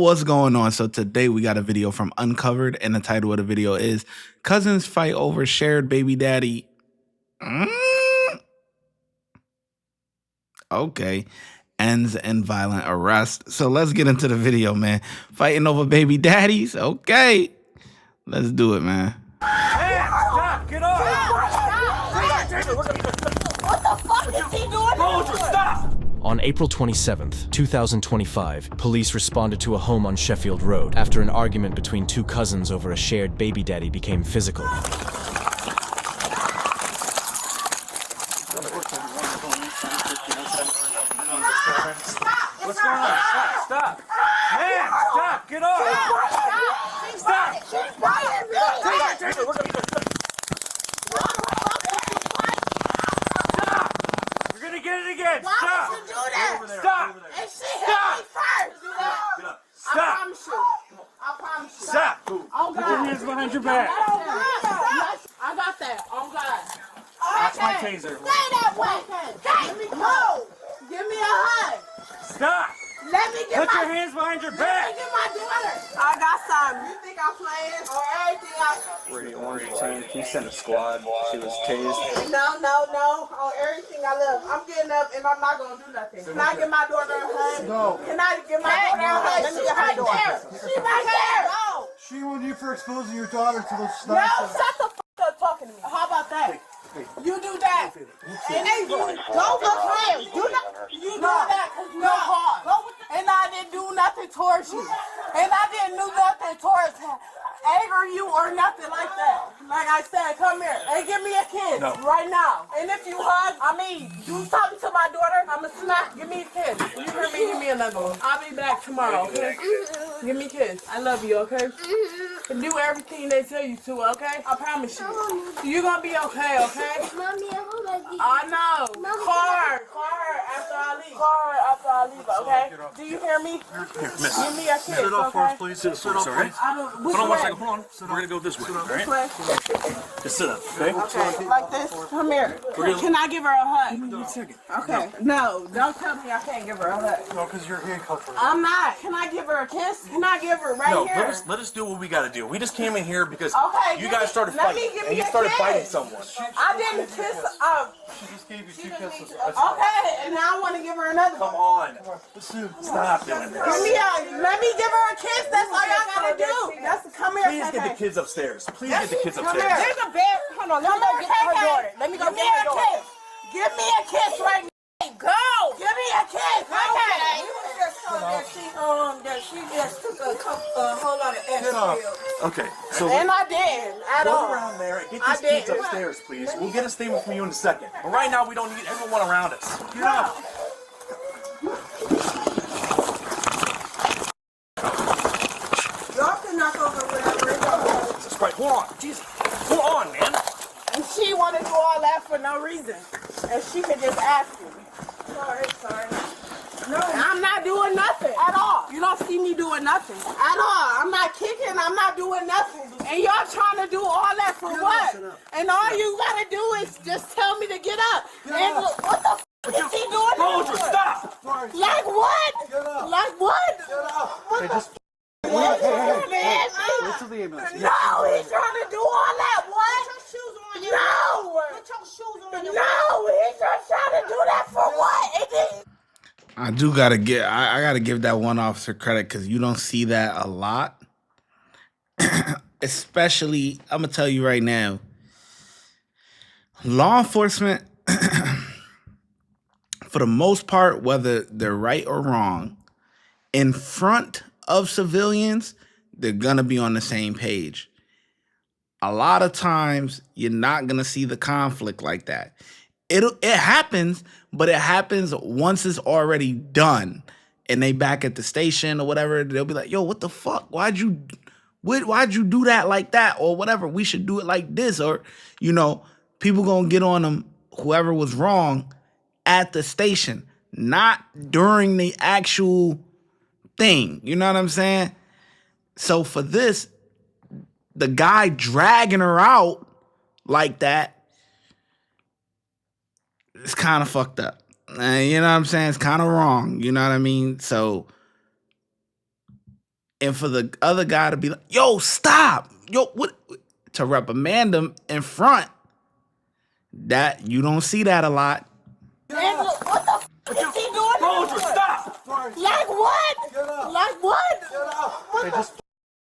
What's going on? So today we got a video from Uncovered, and the title of the video is "Cousins Fight Over Shared Baby Daddy." Okay. Ends in violent arrest. So let's get into the video, man. Fighting over baby daddies? Okay. Let's do it, man. Hey, stop! Get off! What the fuck is he doing? Soldier, stop! On April 27th, 2025, police responded to a home on Sheffield Road after an argument between two cousins over a shared baby daddy became physical. What's going on? Stop! Man, stop! Get off! Stop! You're gonna get it again! Why Stop! would you do that? Stop! And she hit me first. Stop! I promise you. I promise you. Stop! Oh Put your hands God. behind your back. I got that. Oh God. That's my taser. Stay that way. Hey, no. Give me a hug. Stop! Let me get Put my. your hands behind your Let me back! get my daughter. I got some. You think I'm playing or everything Orange team, he sent a squad. She was tased. No. On everything I love. I'm getting up and I'm not gonna do nothing. Can I get my daughter a hug? No. Can I get my daughter a hug? She's right there. She's right there. No. Shame on you for exposing your daughter to those No, snipes. shut the f up talking to me. How about that? You do that. And hey, you don't go playing. You do that. No harm. And I didn't do nothing towards you. And I didn't do nothing towards anger you or nothing like that. Like I said, come here and give me a kiss right now. And if you hug, do something to my daughter, I'ma smack. Give me a kiss. You hear me? Give me another one. I'll be back tomorrow, okay? Give me a kiss. I love you, okay? And do everything they tell you to, okay? I promise you. You're gonna be okay, okay? Mommy, I hope I get I know. Call her after I leave. Call her after I leave, okay? Do you hear me? Give me a kiss, okay? Please sit up, please. Hold Hold on one second, hold on. We're gonna go this way, alright? Just sit up, okay? Okay, like this. Come here. Can I give her a hug? Give me a second. Okay. No, don't tell me I can't give her a hug. No, because you're handcuffed. I'm not. Can I give her a kiss? Can I give her right No, here? let us do what we gotta do. We just came in here because Okay, you give guys me- started let me fighting. give And me you a started kiss. fighting someone. I didn't kiss. She just gave you 2 kisses. Okay, and now I want to give her another Come one. on. Stop doing this. Let me give her a kiss. That's all y'all gotta do. Come here, Please get the kids upstairs. Please get the kids Come upstairs. here. There's a bed. Hold on. Let me go get her daughter. Let me go get her daughter. Give me a kiss right now. Go. Give me a kiss. Okay. You just told that she just took a whole lot of extra. Okay, so And I didn't at go all. around there and get I these kids did. upstairs, please. We'll get a statement from you in a second. But right now, we don't need everyone around us. Get up. Y'all can knock over whatever it is. Jesus Christ, hold on. Jesus. Hold on, man. And she want to do all that for no reason. And she could just ask you. Sorry. No, I'm not doing nothing at all. You don't see me doing nothing at all. I'm not kicking. I'm not doing nothing. And y'all trying to do all that for what? And all you gotta do is just tell me to get up. And what the f is he doing? Soldier, stop. Like what? Like what? What the f? Wait till the ambulance. No, he's trying to do all that. What? Put your shoes on. No. Put your shoes on. No, he's just trying to do that for what? I gotta give that one officer credit because you don't see that a lot. Especially, I'm gonna tell you right now, law enforcement, for the most part, whether they're right or wrong, in front of civilians, they're gonna be on the same page. A lot of times, you're not gonna see the conflict like that. It happens, but it happens once it's already done, and they back at the station or whatever. They'll be like, "Yo, what the fuck? Why'd you do that like that or whatever? We should do it like this." Or people gonna get on them. Whoever was wrong at the station, not during the actual thing. You know what I'm saying? So for this, the guy dragging her out like that, it's kind of fucked up. You know what I'm saying? It's kind of wrong. You know what I mean? So, and for the other guy to be like, yo, stop. Yo, what? To reprimand him in front, that you don't see that a lot. And look, what the f is he doing? Roger, stop! Like what? Like what? Hey, just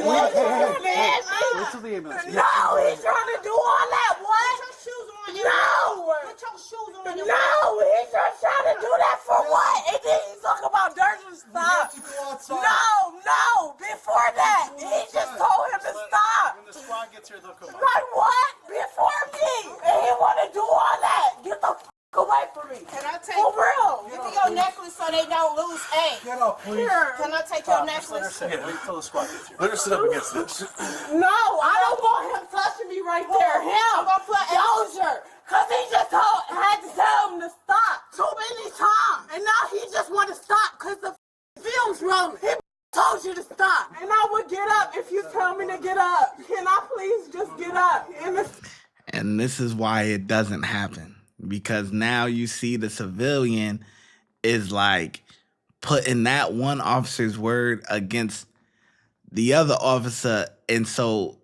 What? wait till the ambulance. No, he's trying to do all that. What? Put your shoes on. No. Put your shoes on. No, he's just trying to do that for what? And then he's talking about dirt and stop. No. Before that, he just told him to stop. When the squad gets here, they'll come up. Like what? Before me. And he want to do all that. Get the f away from me. Can I take? For real. Give me your necklace so they don't lose A. Get up, please. Here. Can I take your Just let her necklace? sit. Wait till the squad gets here. Let her sit up against this. No, I don't want him touching me right there. Him. I'm gonna put Dozier. Cause he just had to tell him to stop too many times. And now he just want to stop cause the film's wrong. He told you to stop. And I would get up if you tell me to get up. Can I please just get up? And this is why it doesn't happen. Because now you see the civilian is like putting that one officer's word against the other officer. And so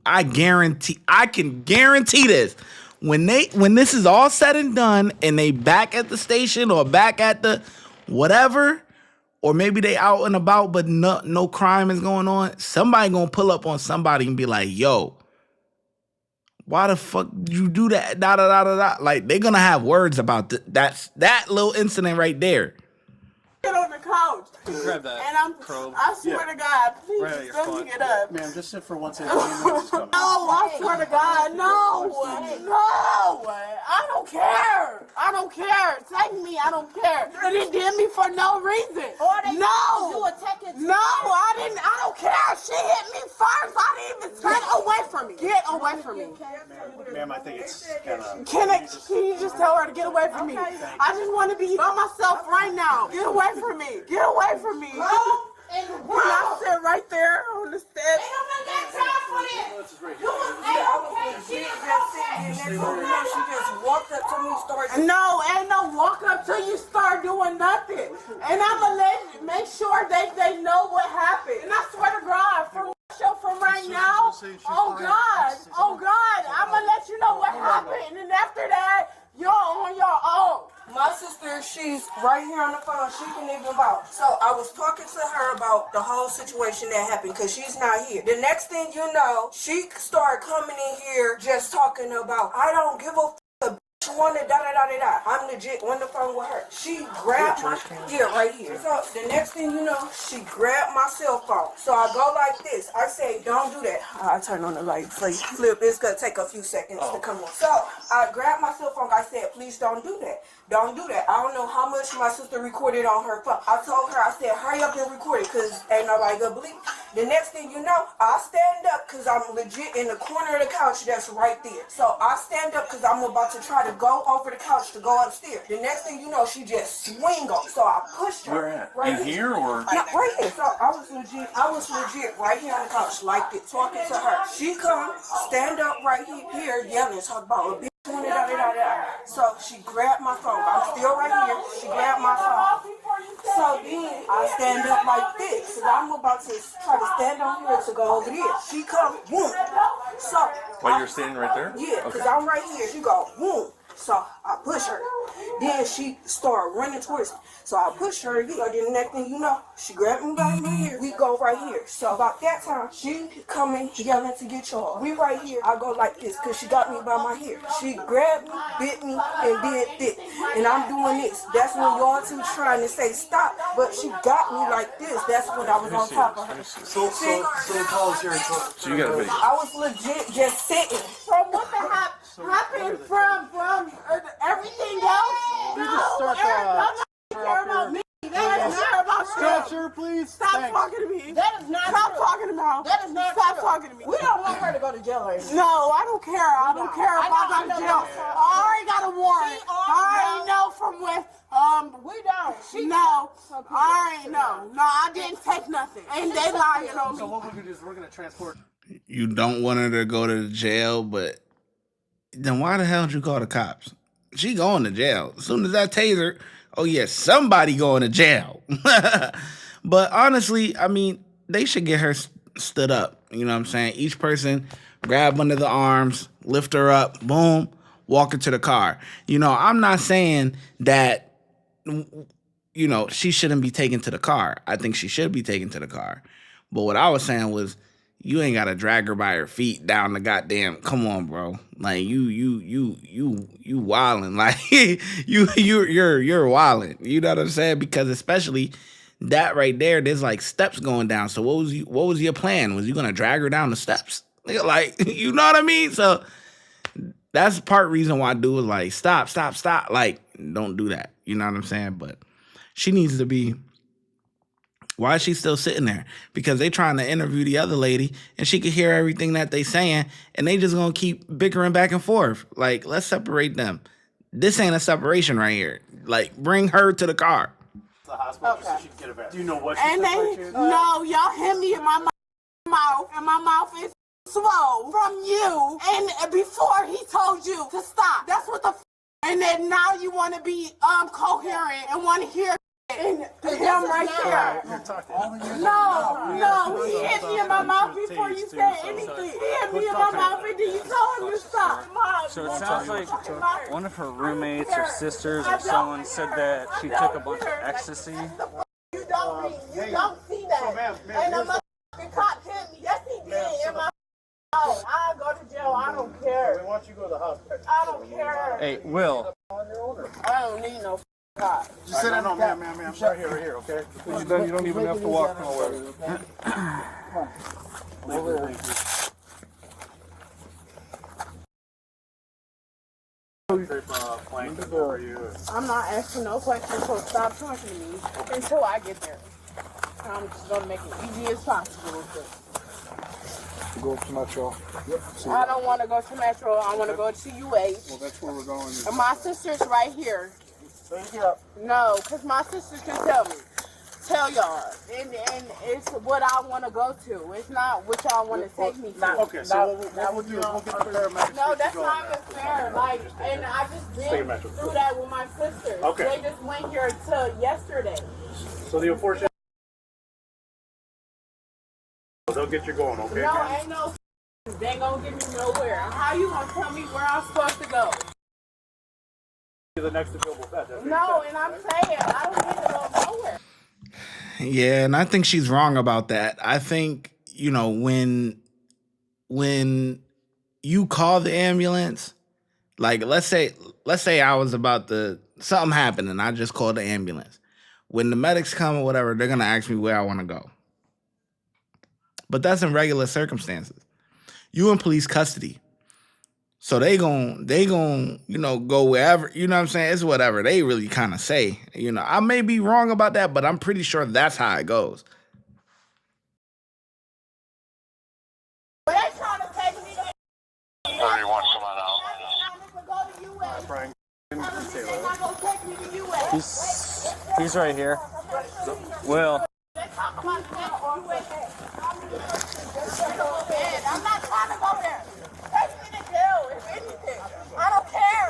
I can guarantee this. When this is all said and done and they back at the station or back at the whatever, or maybe they out and about but no crime is going on, somebody gonna pull up on somebody and be like, yo, why the fuck did you do that? Da da da da da. Like, they're gonna have words about that little incident right there. Get on the couch. Grab that. And I swear to God, please Right out your just let me spot. get up. Ma'am, just sit for 1 second. The ambulance is coming. No, I swear to God, no. I don't care. Take me, I don't care. And he did me for no reason. No, I don't care. She hit me first. I didn't even get away from me. Get away from me. Ma'am, I think it's kind of... Can you just tell her to get away from me? I just want to be by myself right now. Get away from me. Get away from me. Can I sit right there on the steps? She just walked up to me, started. No, ain't no walk up till you start doing nothing. And I'ma make sure they know what happened. And I swear to God, from right now, oh God, I'ma let you know what happened. And after that, you're on your own. My sister, she's right here on the phone. She can even vouch. So I was talking to her about the whole situation that happened because she's not here. The next thing you know, she started coming in here just talking about, I don't give a wanted da-da-da-da-da. I'm legit on the phone with her. She grabbed my, right here. So the next thing you know, she grabbed my cell phone. So I go like this. I say, don't do that. I turn on the light, please. Flip, it's gonna take a few seconds to come on. So I grabbed my cell phone. I said, please don't do that. Don't do that. I don't know how much my sister recorded on her phone. I told her, I said, hurry up and record it because ain't nobody gonna believe it. The next thing you know, I stand up because I'm legit in the corner of the couch that's right there. So I stand up because I'm about to try to go over the couch to go upstairs. The next thing you know, she just swing on. So I pushed her. Where at? Right In here or? No, right here. So I was legit right here on the couch like this, talking to her. She come, stand up right here yelling, talk about a bitch. So she grabbed my phone. I'm still right here. She grabbed my phone. So then I stand up like this. So I'm about to try to stand on here to go over there. She come, boom. So While you're standing right there? yeah, because I'm right here. She go, boom. So I push her. Then she started running towards me. So I pushed her again. So then the next thing you know, she grabbed me by my hair. We go right here. So about that time, she coming, yelling to get y'all. We right here. I go like this because she got me by my hair. She grabbed me, bit me, and did this. And I'm doing this. That's when y'all two trying to say stop. But she got me like this. That's when I was on top of her. So the call is here and So you got a video. I was legit just sitting. From what happened from everything else? You just start care about me. They don't care about you. Sir, please. Stop talking to me. That is not Stop talking about. That is not Stop talking to me. We don't want her to go to jail or anything. No, I don't care. I don't care if I go to jail. I already got a warrant. I already know from with we don't. No, I already know. No, I didn't take nothing. And they lying on So me. what we're gonna do is we're gonna transport. You don't want her to go to the jail, but then why the hell did you call the cops? she going to jail. As soon as that taser, oh yeah, somebody going to jail. But honestly, I mean, they should get her stood up. You know what I'm saying? Each person grab under the arms, lift her up, boom, walk her to the car. You know, I'm not saying that, you know, she shouldn't be taken to the car. I think she should be taken to the car. But what I was saying was, you ain't gotta drag her by her feet down the goddamn. Come on, bro. Like you wildin'. Like you're wildin'. You know what I'm saying? Because especially that right there, there's like steps going down. So what was your plan? Was you gonna drag her down the steps? Like, you know what I mean? So that's part reason why dude was like, stop. Like, don't do that. You know what I'm saying? But she needs to be. Why is she still sitting there? Because they trying to interview the other lady and she could hear everything that they saying and they just gonna keep bickering back and forth. Like, let's separate them. This ain't a separation right here. Like, bring her to the car. The hospital Okay. so she can get it back. Do you know what she And took by they, chance? no, y'all hit me in my mouth, and my mouth is swole from you. And before he told you to stop, that's what the. And then now you want to be coherent and want to hear. And him right there. No, he hit me in my mouth before you said anything. He hit me in my mouth and then you told him to stop. Mom, So it sounds like one of her roommates or sisters or someone said that she took a bunch of ecstasy. You don't see that. And the motherfucking cop hit me. Yes, he did in my mouth. I go to jail. I don't care. Why don't you go to the hospital? I don't care. Hey, Will. I don't need no cop. Just sit down. No, ma'am. Right here, okay? You don't even have to walk nowhere. I'm not asking no questions, so stop talking to me until I get there. I'm just gonna make it easy as possible. Go to Metro. I don't want to go to Metro. I want to go to UH. Well, that's where we're going. And my sister's right here. Thank you. No, because my sisters can tell y'all. And it's what I want to go to. It's not what y'all want to take me to. Okay, so what we'll do is we'll get the paramedics. No, that's not even fair. Like, and I just been through that with my sisters. Okay. They just went here till yesterday. So the unfortunate. They'll get you going, okay? No, ain't no. They ain't gonna get me nowhere. How you gonna tell me where I'm supposed to go? The next available bed. No, and I'm saying I don't need to go nowhere. Yeah, and I think she's wrong about that. I think, you know, when you call the ambulance, like let's say I was about to something happened and I just called the ambulance. When the medics come or whatever, they're gonna ask me where I want to go. But that's in regular circumstances. You in police custody. So they gon' you know, go wherever, you know what I'm saying? It's whatever they really kind of say. You know, I may be wrong about that, but I'm pretty sure that's how it goes. But they trying to take me to 31, come on out. Brian. They're not gonna take me to US. He's right here. Will. I'm not trying to go there. Take me to jail, if anything. I don't care.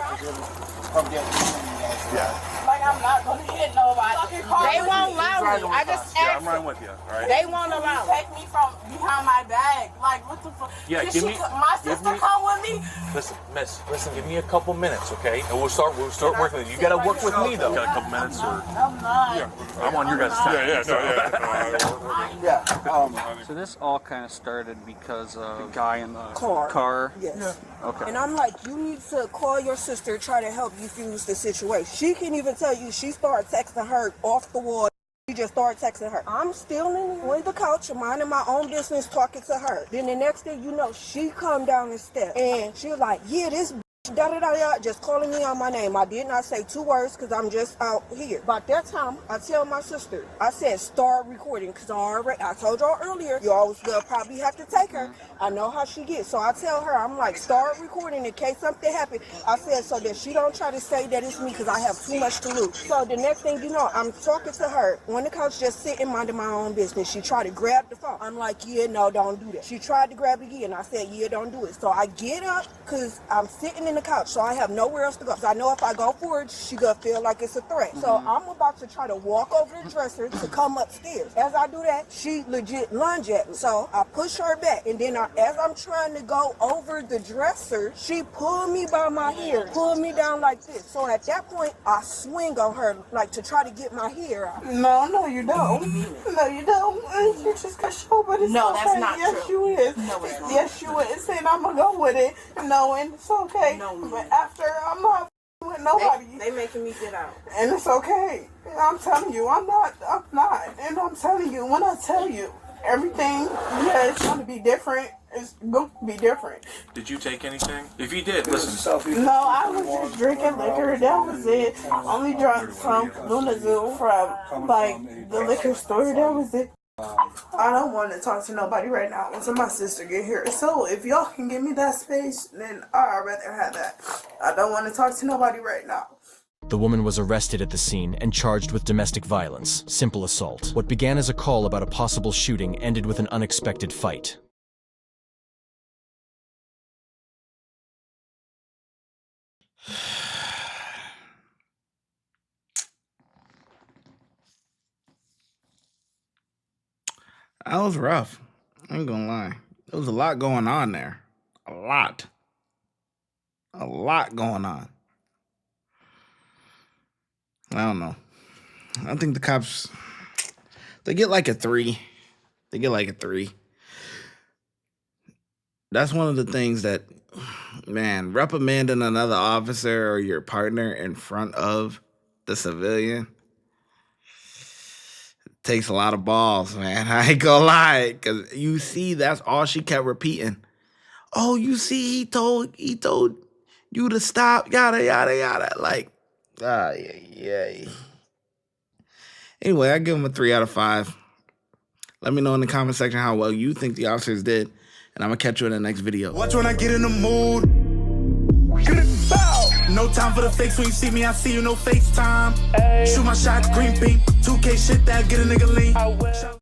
Like, I'm not going to hit nobody. They won't allow me. I just asked. I'm right with you, all right? They won't allow me. Take me from behind my bag. Like, what the fuck? Yeah, Did give she me- my give sister me- come with me? Listen, miss, give me a couple minutes, okay? And we'll start working with you. You gotta work with me, though. Got a couple minutes, or I'm not. I'm on your guys' time. So this all kind of started because of the guy in the Car. Yes. Yeah. Okay. And I'm like, you need to call your sister, try to help you fuse the situation. She can even tell you she started texting her off the wall. She just started texting her. I'm still on the couch, minding my own business, talking to her. Then the next thing you know, she come down the steps. And she was like, yeah, this da-da-da-da, just calling me on my name. I did not say 2 words because I'm just out here. By that time, I tell my sister, I said, start recording because I told y'all earlier, you always gonna probably have to take her. I know how she gets. So I tell her, I'm like, start recording in case something happens. I said, so that she don't try to say that it's me because I have too much to lose. So the next thing you know, I'm talking to her. On the couch, just sitting, minding my own business. She tried to grab the phone. I'm like, yeah, no, don't do that. She tried to grab it again. I said, yeah, don't do it. So I get up because I'm sitting in the couch, so I have nowhere else to go. 'Cause I know if I go forward, she gonna feel like it's a threat. So I'm about to try to walk over the dresser to come upstairs. As I do that, she legit lunge at me. So I push her back, and then as I'm trying to go over the dresser, she pulled me by my hair, pulled me down like this. So at that point, I swing on her, like to try to get my hair out. No, you don't. No, you don't. You just got show, but it's No, okay. that's not yes, true. You is. No, it's not. Yes, you is. And I'm gonna go with it, knowing it's okay. No, but after, I'm not with nobody. They making me get out. And it's okay. I'm telling you, I'm not. And I'm telling you, when I tell you everything, yeah, it's gonna be different. It's going to be different. Did you take anything? If you did, listen. No, I was just drinking liquor. That was it. Only drank some Luna Zoo from, like, the liquor store. That was it. I don't want to talk to nobody right now until my sister get here. So if y'all can give me that space, then I'd rather have that. I don't want to talk to nobody right now. The woman was arrested at the scene and charged with domestic violence, simple assault. What began as a call about a possible shooting ended with an unexpected fight. That was rough. I ain't gonna lie. There was a lot going on there. A lot going on. I don't know. I think the cops, they get like a 3. They get like a 3. That's one of the things that, man, reprimanding another officer or your partner in front of the civilian takes a lot of balls, man. I ain't gonna lie, because you see, that's all she kept repeating. Oh, you see, he told you to stop, yada yada yada. Like, yeah. Anyway, I give him a 3 out of 5. Let me know in the comment section how well you think the officers did, and I'm gonna catch you in the next video. Watch when I get in the mood. No time for the fakes. When you see me, I see you, no FaceTime. Shoot my shot, green beam, 2K shit that get a nigga lean.